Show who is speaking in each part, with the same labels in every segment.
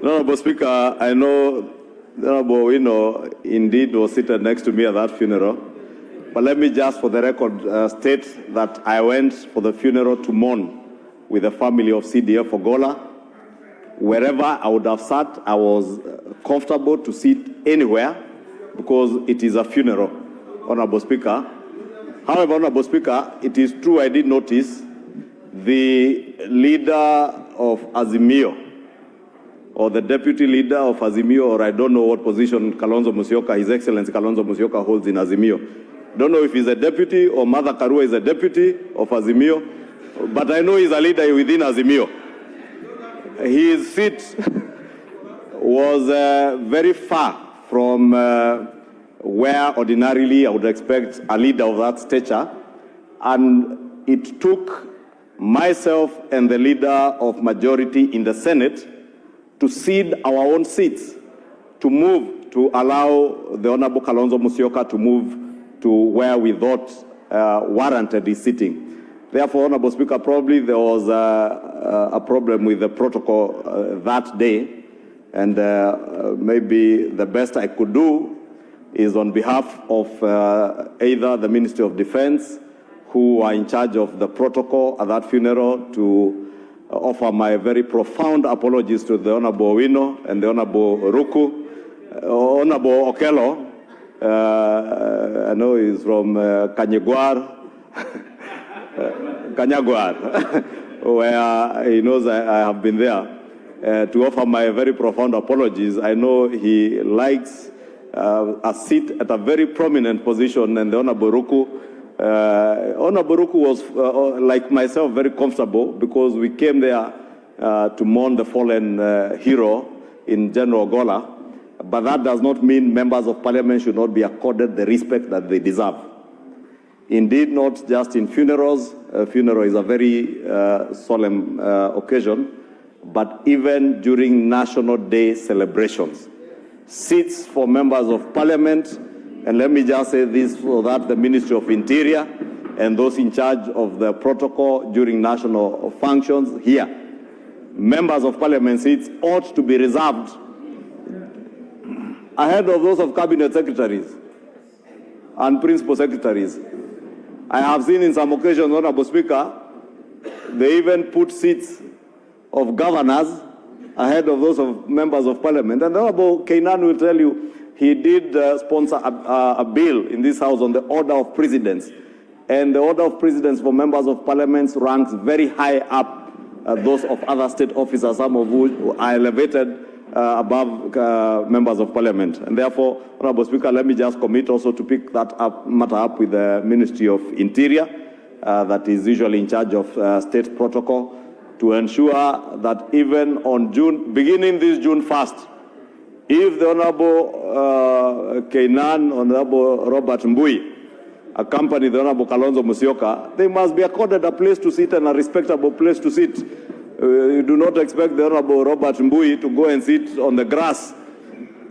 Speaker 1: Honorable Speaker, I know Honorable Owino indeed was seated next to me at that funeral. But let me just, for the record, state that I went for the funeral to mourn with the family of CDF Ogolla. Wherever I would have sat, I was comfortable to sit anywhere because it is a funeral, Honorable Speaker. However, Honorable Speaker, it is true I did notice the leader of Azimio, or the deputy leader of Azimio, or I don't know what position Kalonzo Musyoka, His Excellency Kalonzo Musyoka holds in Azimio. Don't know if he's a deputy or Mother Karua is a deputy of Azimio, but I know he's a leader within Azimio. His seat was very far from where ordinarily I would expect a leader of that stature, and it took myself and the leader of majority in the Senate to cede our own seats, to move, to allow the Honorable Kalonzo Musyoka to move to where we thought warranted his sitting. Therefore, Honorable Speaker, probably there was a problem with the protocol that day, and maybe the best I could do is on behalf of either the Ministry of Defense, who are in charge of the protocol at that funeral, to offer my very profound apologies to the Honorable Owino and the Honorable Ruku, Honorable Okello. I know he's from Kanyagwar, where he knows I have been there, to offer my very profound apologies. I know he likes a seat at a very prominent position, and the Honorable Ruku. Honorable Ruku was, like myself, very comfortable because we came there to mourn the fallen hero in General Ogolla. But that does not mean members of parliament should not be accorded the respect that they deserve. Indeed, not just in funerals. A funeral is a very solemn occasion, but even during National Day celebrations. Seats for members of parliament, and let me just say this so that the Ministry of Interior and those in charge of the protocol during national functions here, members of parliament seats ought to be reserved ahead of those of cabinet secretaries and principal secretaries. I have seen in some occasions, Honorable Speaker, they even put seats of governors ahead of those of members of parliament. And Honorable Kainan will tell you, he did sponsor a bill in this House on the order of precedence. And the order of precedence for members of parliament ranks very high up those of other state officers, some of which are elevated above members of parliament. And therefore, Honorable Speaker, let me just commit also to pick that matter up with the Ministry of Interior, that is usually in charge of state protocol, to ensure that even on beginning this June 1st, if the Honorable Kainan, Honorable Robert Mbui, accompany the Honorable Kalonzo Musyoka, they must be accorded a place to sit and a respectable place to sit. You do not expect the Honorable Robert Mbui to go and sit on the grass.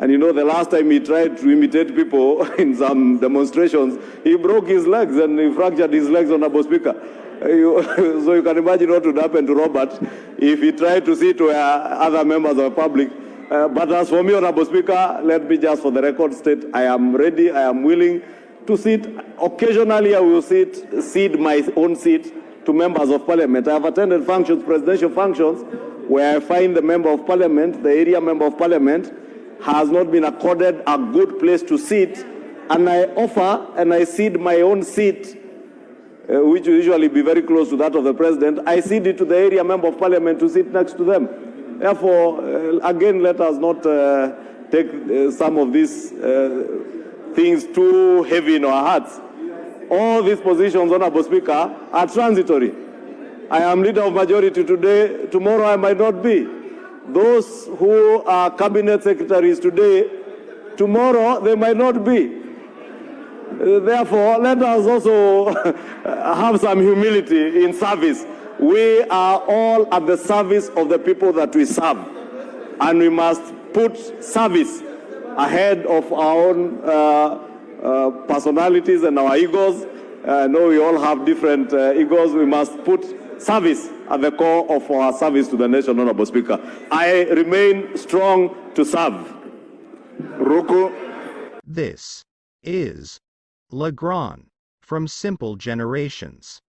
Speaker 1: And you know, the last time he tried to imitate people in some demonstrations, he broke his legs and he fractured his legs, Honorable Speaker. So you can imagine what would happen to Robert if he tried to sit where other members of the public. But as for me, Honorable Speaker, let me just for the record state, I am ready, I am willing to sit. Occasionally, I will cede my own seat to members of parliament. I have attended functions, presidential functions, where I find the member of parliament, the area member of parliament, has not been accorded a good place to sit, and I offer and I cede my own seat, which will usually be very close to that of the president. I cede it to the area member of parliament to sit next to them. Therefore, again, let us not take some of these things too heavy in our hearts. All these positions, Honorable Speaker, are transitory. I am leader of majority today, tomorrow I might not be. Those who are cabinet secretaries today, tomorrow they might not be. Therefore, let us also have some humility in service. We are all at the service of the people that we serve, and we must put service ahead of our own personalities and our egos. I know we all have different egos. We must put service at the core of our service to the nation, Honorable Speaker. I remain strong to serve.
Speaker 2: Ruku.
Speaker 3: This is Legrand from Simple Generations.